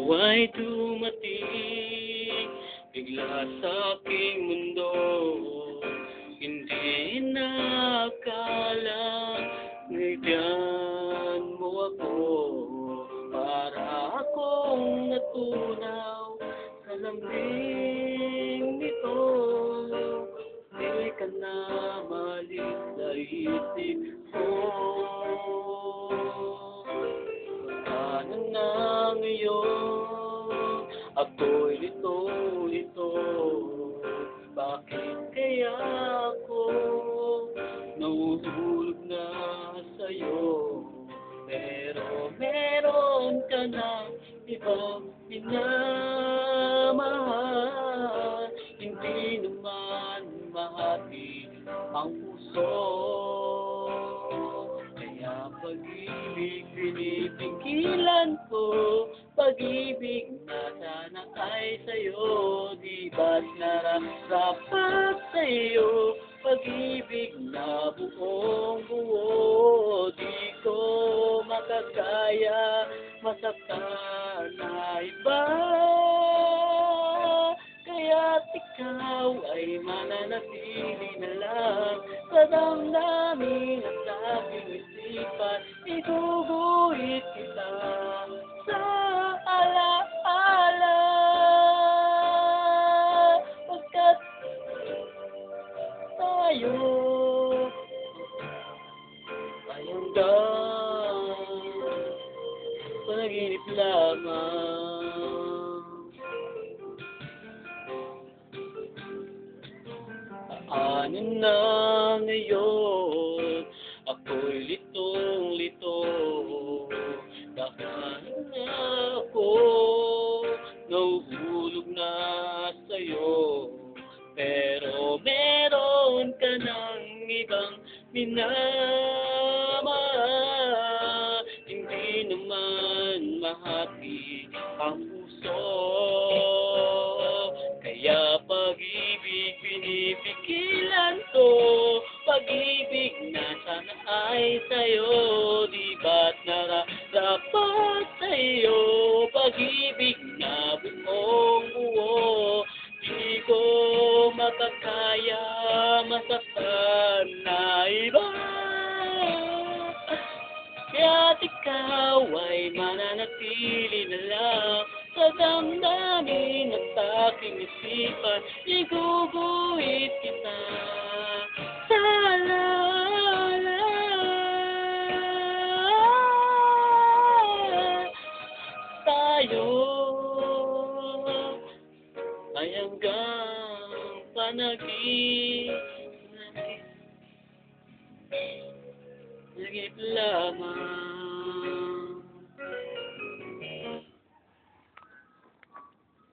Ikaw ay dumating bigla sa aking mundo. Hindi nakala ngayaan mo ako. Para akong natunaw sa lambing nito. Di ka na malis sa isip ko. Paano na ngayon ako'y lito-lito? Bakit kaya ako nahuhulog na sa'yo? Pero meron ka na ibang minamahal. Hindi naman mahati ang puso. Kaya pag-ibig pinipigilan ko. Pag-ibig na sana ay sa'yo. Di ba't nararapat sa'yo? Pag-ibig na buong buo. Di ko makakaya masaktan na iba. Kaya't ikaw ay mananatili na lang sa damdamin at sa aking isipan. Iguguhit kita sa alaala. Pagkat tayo ay hanggang panaginip lamang. Paano na ngayon ako'y litong-lito? Bakit na ako nahuhulog na sa'yo? Pero meron ka ng ibang minamahal. Hindi naman mahati ang puso. Kaya pag-ibig pinipigilan ko. Pag-ibig na sana ay sa'yo. Di ba't nararapat sa'yo? Pag-ibig na buong buo. Di ko makakaya masaktan na iba. Kaya't ikaw ay mananatili na lang sa damdamin at aking isipan. Iguguhit kita sa alaala. Tayo ay hanggang panaginip lamang.